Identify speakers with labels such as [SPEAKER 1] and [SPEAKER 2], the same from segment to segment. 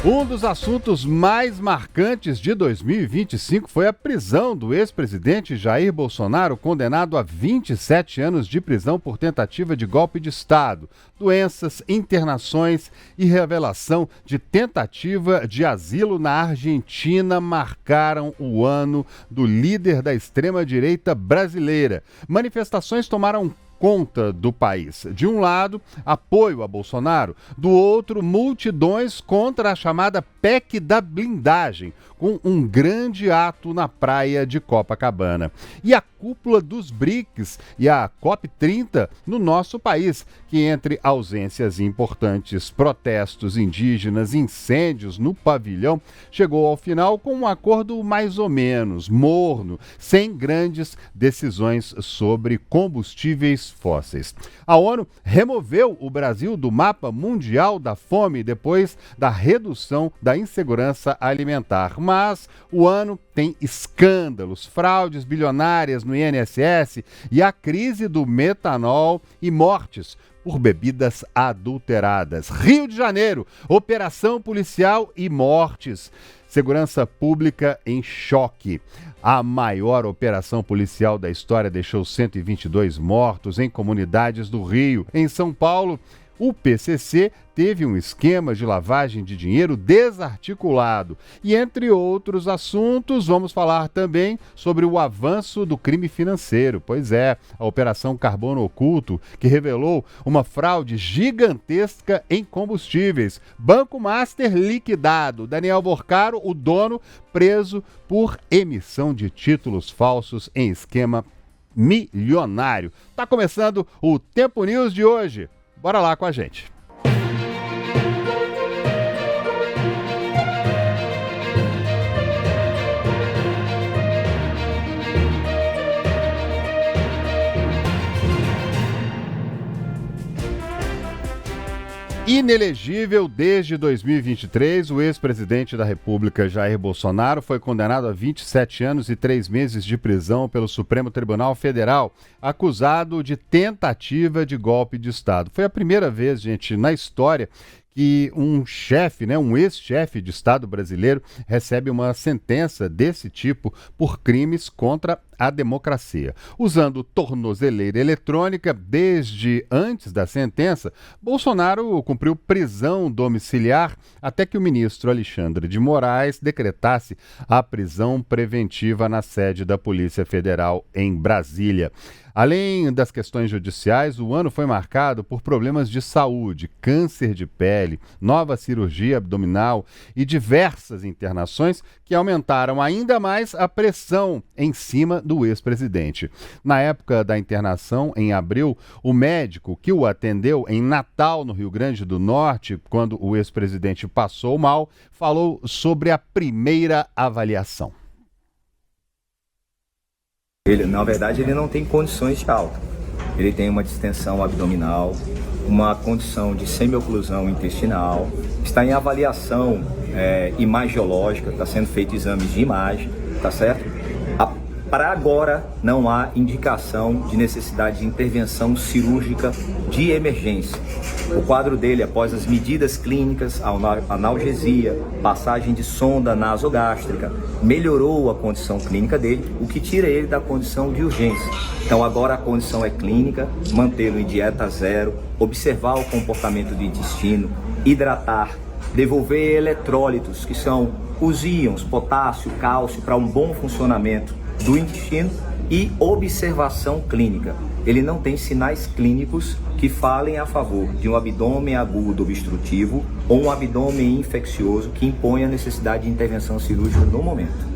[SPEAKER 1] Um dos assuntos mais marcantes de 2025 foi a prisão do ex-presidente Jair Bolsonaro, condenado a 27 anos de prisão por tentativa de golpe de Estado, doenças, internações e revelação de tentativa de asilo na Argentina marcaram o ano do líder da extrema-direita brasileira. Manifestações tomaram conta do país. De um lado, apoio a Bolsonaro, do outro, multidões contra a chamada PEC da blindagem, com um grande ato na praia de Copacabana. E a cúpula dos BRICS e a COP30 no nosso país, que entre ausências importantes, protestos indígenas, incêndios no pavilhão, chegou ao final com um acordo mais ou menos morno, sem grandes decisões sobre combustíveis fósseis. A ONU removeu o Brasil do mapa mundial da fome depois da redução da insegurança alimentar. Mas o ano tem escândalos, fraudes bilionárias no INSS e a crise do metanol e mortes por bebidas adulteradas. Rio de Janeiro, operação policial e mortes. Segurança pública em choque. A maior operação policial da história deixou 122 mortos em comunidades do Rio. Em São Paulo, o PCC teve um esquema de lavagem de dinheiro desarticulado. E entre outros assuntos, vamos falar também sobre o avanço do crime financeiro. Pois é, a Operação Carbono Oculto, que revelou uma fraude gigantesca em combustíveis. Banco Master liquidado. Daniel Borcaro, o dono, preso por emissão de títulos falsos em esquema milionário. Tá começando o Tempo News de hoje. Bora lá com a gente. Inelegível desde 2023, o ex-presidente da República, Jair Bolsonaro, foi condenado a 27 anos e 3 meses de prisão pelo Supremo Tribunal Federal, acusado de tentativa de golpe de Estado. Foi a primeira vez, gente, na história que um chefe, um ex-chefe de Estado brasileiro recebe uma sentença desse tipo por crimes contra a democracia. Usando tornozeleira eletrônica desde antes da sentença, Bolsonaro cumpriu prisão domiciliar até que o ministro Alexandre de Moraes decretasse a prisão preventiva na sede da Polícia Federal em Brasília. Além das questões judiciais, o ano foi marcado por problemas de saúde, câncer de pele, nova cirurgia abdominal e diversas internações que aumentaram ainda mais a pressão em cima do ex-presidente. Na época da internação, em abril, o médico que o atendeu em Natal, no Rio Grande do Norte, quando o ex-presidente passou mal, falou sobre a primeira avaliação.
[SPEAKER 2] Na verdade, ele não tem condições de alta. Ele tem uma distensão abdominal, uma condição de semioclusão intestinal, está em avaliação imagiológica, está sendo feito exames de imagem, tá certo? Para agora, não há indicação de necessidade de intervenção cirúrgica de emergência. O quadro dele, após as medidas clínicas, analgesia, passagem de sonda nasogástrica, melhorou a condição clínica dele, o que tira ele da condição de urgência. Então agora a condição é clínica, mantê-lo em dieta zero, observar o comportamento do intestino, hidratar, devolver eletrólitos, que são os íons, potássio, cálcio, para um bom funcionamento do intestino e observação clínica. Ele não tem sinais clínicos que falem a favor de um abdômen agudo obstrutivo ou um abdômen infeccioso que impõe a necessidade de intervenção cirúrgica no momento.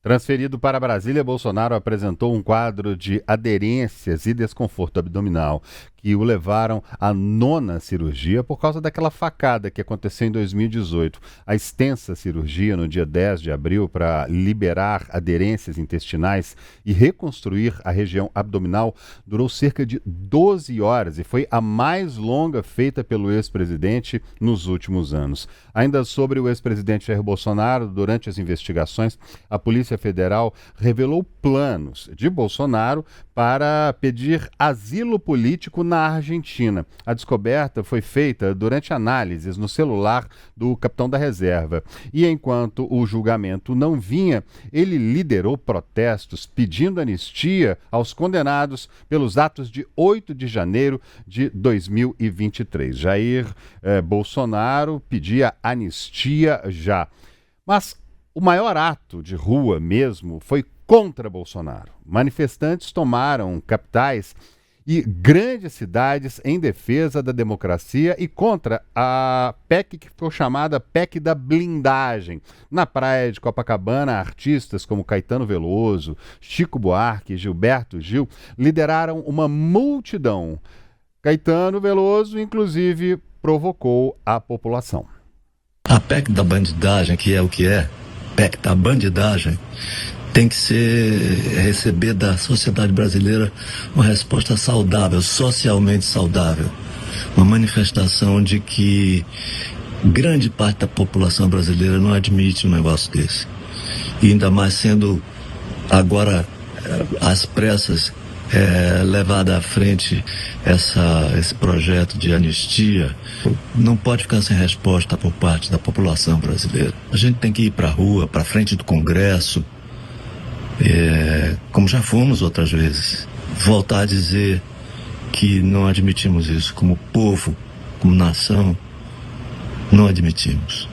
[SPEAKER 1] Transferido para Brasília, Bolsonaro apresentou um quadro de aderências e desconforto abdominal que o levaram à 9ª cirurgia por causa daquela facada que aconteceu em 2018. A extensa cirurgia no dia 10 de abril para liberar aderências intestinais e reconstruir a região abdominal durou cerca de 12 horas e foi a mais longa feita pelo ex-presidente nos últimos anos. Ainda sobre o ex-presidente Jair Bolsonaro, durante as investigações, a Polícia Federal revelou planos de Bolsonaro para pedir asilo político na Argentina. A descoberta foi feita durante análises no celular do capitão da reserva. E enquanto o julgamento não vinha, ele liderou protestos pedindo anistia aos condenados pelos atos de 8 de janeiro de 2023. Jair Bolsonaro pedia anistia já. Mas o maior ato de rua mesmo foi contra Bolsonaro. Manifestantes tomaram capitais e grandes cidades em defesa da democracia e contra a PEC que ficou chamada PEC da blindagem. Na praia de Copacabana, artistas como Caetano Veloso, Chico Buarque e Gilberto Gil lideraram uma multidão. Caetano Veloso, inclusive, provocou a população.
[SPEAKER 3] A PEC da bandidagem, que é o que é, PEC da bandidagem, tem que receber da sociedade brasileira uma resposta saudável, socialmente saudável. Uma manifestação de que grande parte da população brasileira não admite um negócio desse. E ainda mais sendo agora às pressas levada à frente esse projeto de anistia, não pode ficar sem resposta por parte da população brasileira. A gente tem que ir para a rua, para frente do Congresso, como já fomos outras vezes, voltar a dizer que não admitimos isso como povo, como nação, não admitimos.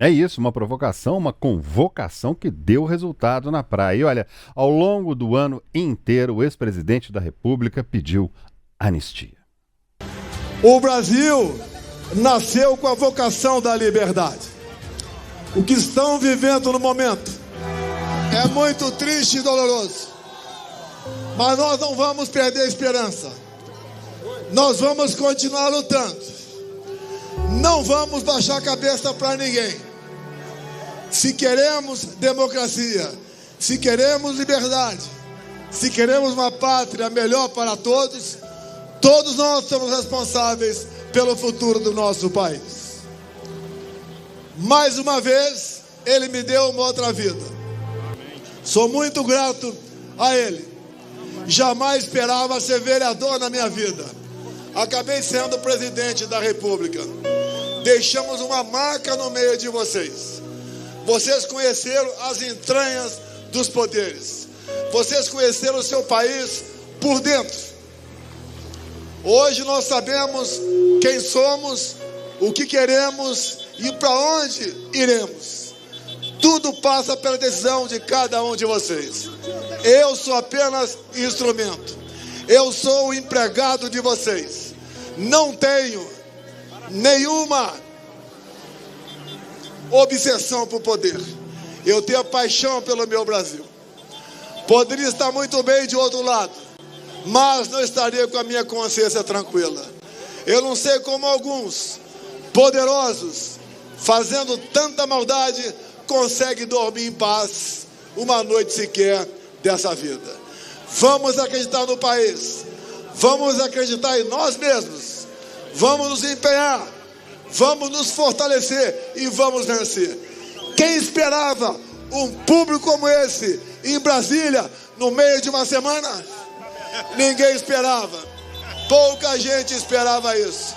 [SPEAKER 1] É isso, uma provocação, uma convocação que deu resultado na praia. E olha, ao longo do ano inteiro, o ex-presidente da República pediu anistia.
[SPEAKER 4] O Brasil nasceu com a vocação da liberdade. O que estão vivendo no momento é muito triste e doloroso. Mas nós não vamos perder a esperança. Nós vamos continuar lutando. Não vamos baixar a cabeça para ninguém. Se queremos democracia, se queremos liberdade, se queremos uma pátria melhor para todos, todos nós somos responsáveis pelo futuro do nosso país. Mais uma vez, ele me deu uma outra vida. Sou muito grato a ele. Jamais esperava ser vereador na minha vida. Acabei sendo presidente da República. Deixamos uma marca no meio de vocês. Vocês conheceram as entranhas dos poderes. Vocês conheceram o seu país por dentro. Hoje nós sabemos quem somos, o que queremos e para onde iremos. Tudo passa pela decisão de cada um de vocês. Eu sou apenas instrumento. Eu sou o empregado de vocês. Não tenho nenhuma obsessão por poder. Eu tenho paixão pelo meu Brasil. Poderia estar muito bem de outro lado, mas não estaria com a minha consciência tranquila. Eu não sei como alguns poderosos, fazendo tanta maldade, conseguem dormir em paz uma noite sequer dessa vida. Vamos acreditar no país. Vamos acreditar em nós mesmos. Vamos nos empenhar. Vamos nos fortalecer e vamos vencer. Quem esperava um público como esse em Brasília no meio de uma semana? Ninguém esperava. Pouca gente esperava isso.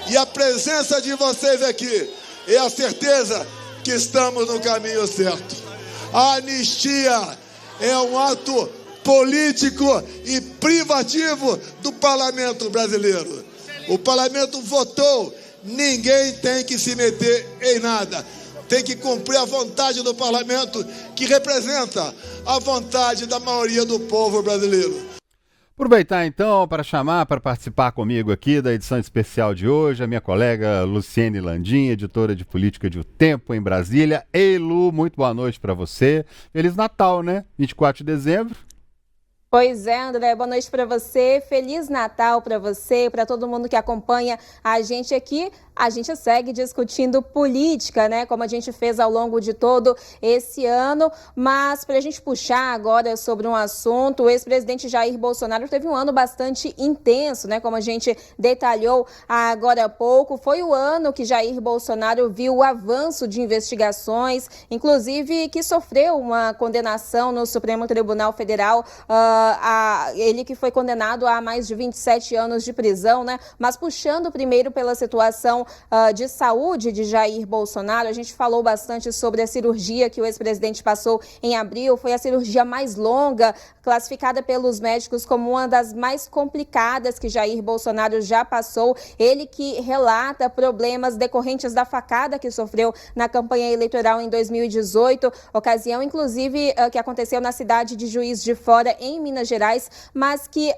[SPEAKER 4] E a presença de vocês aqui é a certeza que estamos no caminho certo. A anistia é um ato político e privativo do parlamento brasileiro. O parlamento votou. Ninguém tem que se meter em nada. Tem que cumprir a vontade do parlamento, que representa a vontade da maioria do povo brasileiro.
[SPEAKER 1] Aproveitar então para chamar para participar comigo aqui da edição especial de hoje a minha colega Luciene Landim, editora de política de O Tempo em Brasília. Ei, Lu, muito boa noite para você. Feliz Natal, né? 24 de dezembro.
[SPEAKER 5] Pois é, André, boa noite para você, Feliz Natal para você, para todo mundo que acompanha a gente aqui. A gente segue discutindo política, né, como a gente fez ao longo de todo esse ano, mas para a gente puxar agora sobre um assunto, o ex-presidente Jair Bolsonaro teve um ano bastante intenso, né, como a gente detalhou agora há pouco. Foi o ano que Jair Bolsonaro viu o avanço de investigações, inclusive que sofreu uma condenação no Supremo Tribunal Federal, ele que foi condenado a mais de 27 anos de prisão, né, mas puxando primeiro pela situação de saúde de Jair Bolsonaro, a gente falou bastante sobre a cirurgia que o ex-presidente passou em abril. Foi a cirurgia mais longa, classificada pelos médicos como uma das mais complicadas que Jair Bolsonaro já passou. Ele que relata problemas decorrentes da facada que sofreu na campanha eleitoral em 2018, ocasião inclusive que aconteceu na cidade de Juiz de Fora, em Minas Gerais, mas que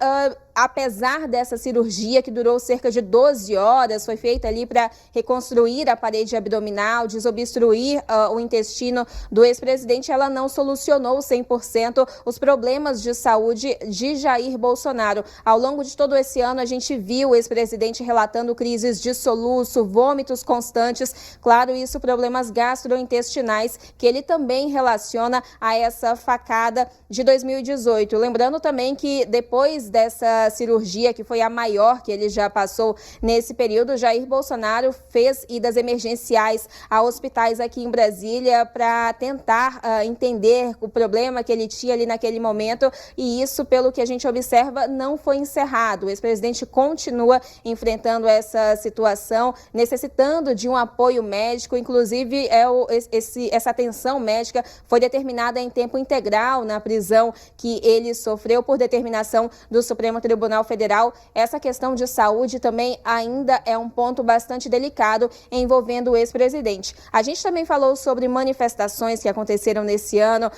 [SPEAKER 5] apesar dessa cirurgia, que durou cerca de 12 horas, foi feita ali para reconstruir a parede abdominal, desobstruir o intestino do ex-presidente, ela não solucionou 100% os problemas de saúde de Jair Bolsonaro. Ao longo de todo esse ano, a gente viu o ex-presidente relatando crises de soluço, vômitos constantes, claro, isso problemas gastrointestinais, que ele também relaciona a essa facada de 2018. Lembrando também que depois dessa cirurgia, que foi a maior que ele já passou nesse período, Jair Bolsonaro fez idas emergenciais a hospitais aqui em Brasília para tentar entender o problema que ele tinha ali naquele momento, e isso, pelo que a gente observa, não foi encerrado. O ex-presidente continua enfrentando essa situação, necessitando de um apoio médico, inclusive essa atenção médica foi determinada em tempo integral na prisão que ele sofreu por determinação do Supremo Tribunal Federal. Essa questão de saúde também ainda é um ponto bastante delicado envolvendo o ex-presidente. A gente também falou sobre manifestações que aconteceram nesse ano,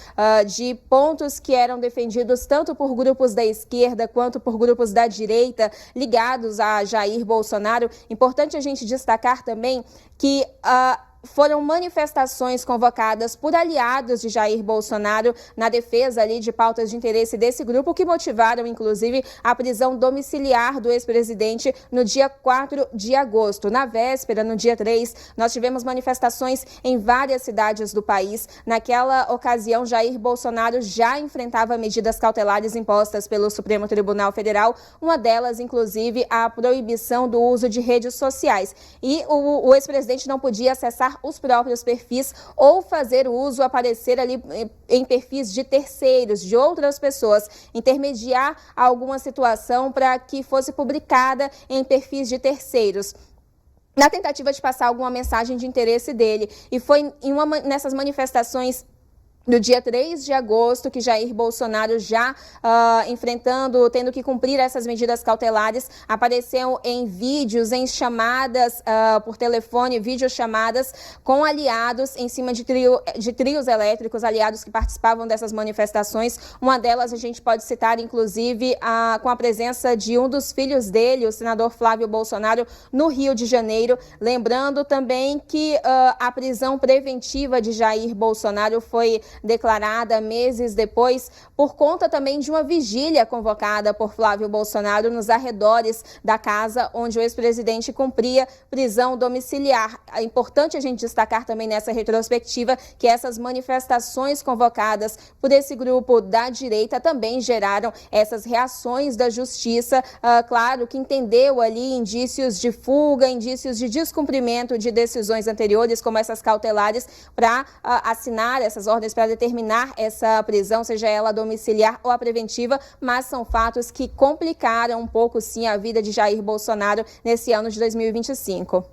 [SPEAKER 5] de pontos que eram defendidos tanto por grupos da esquerda quanto por grupos da direita ligados a Jair Bolsonaro. Importante a gente destacar também que foram manifestações convocadas por aliados de Jair Bolsonaro na defesa ali de pautas de interesse desse grupo, que motivaram, inclusive, a prisão domiciliar do ex-presidente no dia 4 de agosto. Na véspera, no dia 3, nós tivemos manifestações em várias cidades do país. Naquela ocasião, Jair Bolsonaro já enfrentava medidas cautelares impostas pelo Supremo Tribunal Federal, uma delas, inclusive, a proibição do uso de redes sociais. E o ex-presidente não podia acessar os próprios perfis ou fazer uso, aparecer ali em perfis de terceiros, de outras pessoas, intermediar alguma situação para que fosse publicada em perfis de terceiros, na tentativa de passar alguma mensagem de interesse dele. E foi nessas manifestações no dia 3 de agosto, que Jair Bolsonaro, já tendo que cumprir essas medidas cautelares, apareceu em vídeos, em chamadas por telefone, videochamadas com aliados em cima de trios elétricos, aliados que participavam dessas manifestações. Uma delas a gente pode citar, inclusive, com a presença de um dos filhos dele, o senador Flávio Bolsonaro, no Rio de Janeiro. Lembrando também que a prisão preventiva de Jair Bolsonaro foi declarada meses depois, por conta também de uma vigília convocada por Flávio Bolsonaro nos arredores da casa onde o ex-presidente cumpria prisão domiciliar. É importante a gente destacar também nessa retrospectiva que essas manifestações convocadas por esse grupo da direita também geraram essas reações da justiça, claro, que entendeu ali indícios de fuga, indícios de descumprimento de decisões anteriores, como essas cautelares, para assinar essas ordens para determinar essa prisão, seja ela domiciliar ou a preventiva, mas são fatos que complicaram um pouco, sim, a vida de Jair Bolsonaro nesse ano de 2025.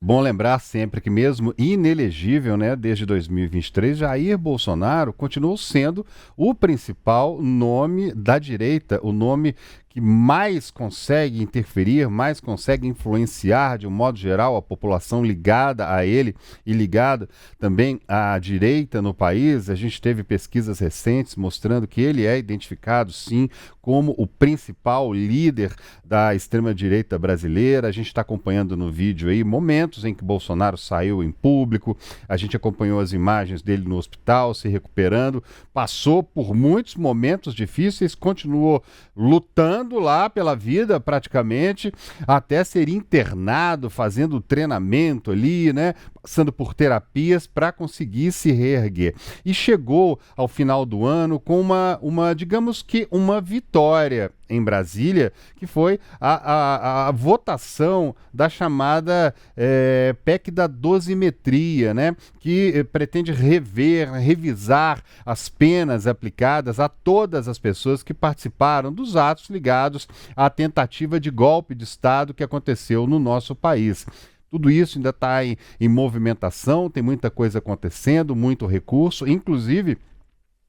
[SPEAKER 1] Bom lembrar sempre que, mesmo inelegível, né, desde 2023, Jair Bolsonaro continuou sendo o principal nome da direita, o nome que mais consegue interferir, mais consegue influenciar, de um modo geral, a população ligada a ele e ligada também à direita no país. A gente teve pesquisas recentes mostrando que ele é identificado, sim, como o principal líder da extrema-direita brasileira. A gente está acompanhando no vídeo aí momentos em que Bolsonaro saiu em público, a gente acompanhou as imagens dele no hospital, se recuperando, passou por muitos momentos difíceis, continuou lutando lutando lá pela vida praticamente, até ser internado, fazendo treinamento ali, né? Passando por terapias para conseguir se reerguer. E chegou ao final do ano com digamos que uma vitória em Brasília, que foi a votação da chamada PEC da dosimetria, né? Que pretende revisar as penas aplicadas a todas as pessoas que participaram dos atos ligados à tentativa de golpe de Estado que aconteceu no nosso país. Tudo isso ainda está em movimentação, tem muita coisa acontecendo, muito recurso, inclusive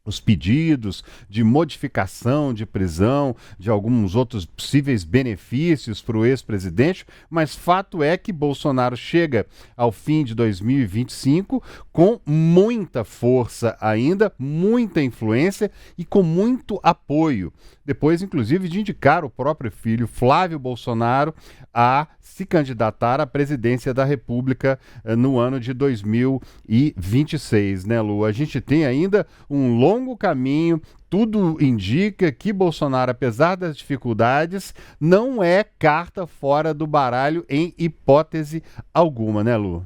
[SPEAKER 1] os pedidos de modificação de prisão, de alguns outros possíveis benefícios para o ex-presidente, mas fato é que Bolsonaro chega ao fim de 2025 com muita força ainda, muita influência e com muito apoio. Depois, inclusive, de indicar o próprio filho, Flávio Bolsonaro, a se candidatar à presidência da República no ano de 2026, né, Lu? A gente tem ainda um longo caminho. Tudo indica que Bolsonaro, apesar das dificuldades, não é carta fora do baralho em hipótese alguma, né, Lu?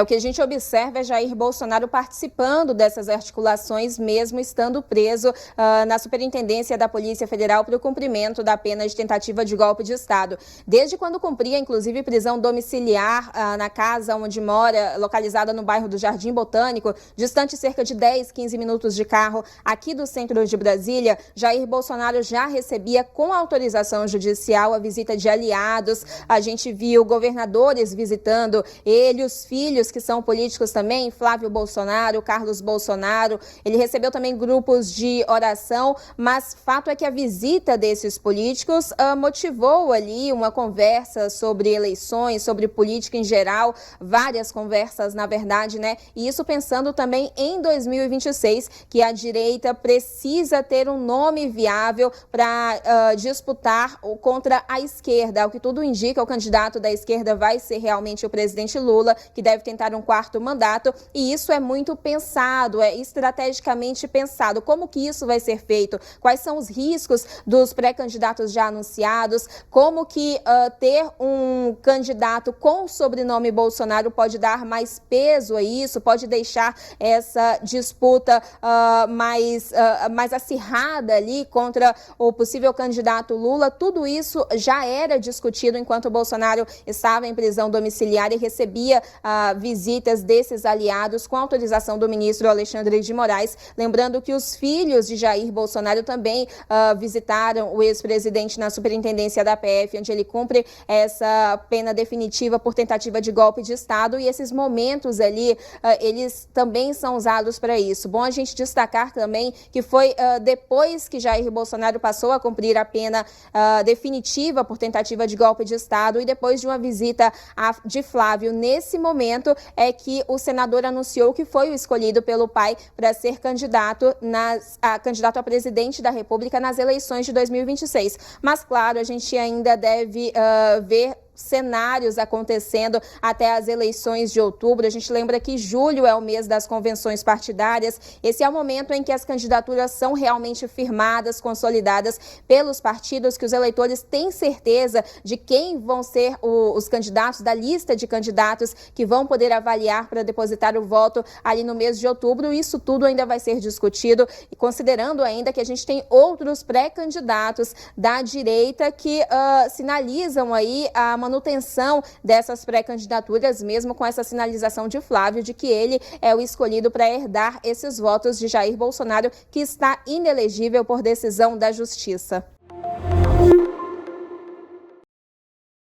[SPEAKER 5] O que a gente observa é Jair Bolsonaro participando dessas articulações, mesmo estando preso na Superintendência da Polícia Federal para o cumprimento da pena de tentativa de golpe de Estado. Desde quando cumpria, inclusive, prisão domiciliar na casa onde mora, localizada no bairro do Jardim Botânico, distante cerca de 10, 15 minutos de carro aqui do centro de Brasília, Jair Bolsonaro já recebia, com autorização judicial, a visita de aliados. A gente viu governadores visitando ele, os filhos que são políticos também, Flávio Bolsonaro, Carlos Bolsonaro. Ele recebeu também grupos de oração, mas fato é que a visita desses políticos motivou ali uma conversa sobre eleições, sobre política em geral, várias conversas, na verdade, né? E isso pensando também em 2026, que a direita precisa ter um nome viável para disputar contra a esquerda. O que tudo indica, o candidato da esquerda vai ser realmente o presidente Lula, que deve tentar um quarto mandato, e isso é muito pensado, é estrategicamente pensado. Como que isso vai ser feito? Quais são os riscos dos pré-candidatos já anunciados? Como que ter um candidato com o sobrenome Bolsonaro pode dar mais peso a isso, pode deixar essa disputa mais acirrada ali contra o possível candidato Lula? Tudo isso já era discutido enquanto Bolsonaro estava em prisão domiciliar e recebia visitas desses aliados com autorização do ministro Alexandre de Moraes. Lembrando que os filhos de Jair Bolsonaro também visitaram o ex-presidente na superintendência da PF, onde ele cumpre essa pena definitiva por tentativa de golpe de Estado, e esses momentos ali, eles também são usados para isso. Bom a gente destacar também que foi depois que Jair Bolsonaro passou a cumprir a pena definitiva por tentativa de golpe de Estado e depois de uma visita de Flávio, nesse momento é que o senador anunciou que foi o escolhido pelo pai para ser candidato a presidente da República nas eleições de 2026. Mas, claro, a gente ainda deve ver cenários acontecendo até as eleições de outubro. A gente lembra que julho é o mês das convenções partidárias. Esse é o momento em que as candidaturas são realmente firmadas, consolidadas pelos partidos, que os eleitores têm certeza de quem vão ser os candidatos, da lista de candidatos que vão poder avaliar para depositar o voto ali no mês de outubro. Isso tudo ainda vai ser discutido, e considerando ainda que a gente tem outros pré-candidatos da direita que sinalizam aí a manutenção dessas pré-candidaturas, mesmo com essa sinalização de Flávio de que ele é o escolhido para herdar esses votos de Jair Bolsonaro, que está inelegível por decisão da Justiça.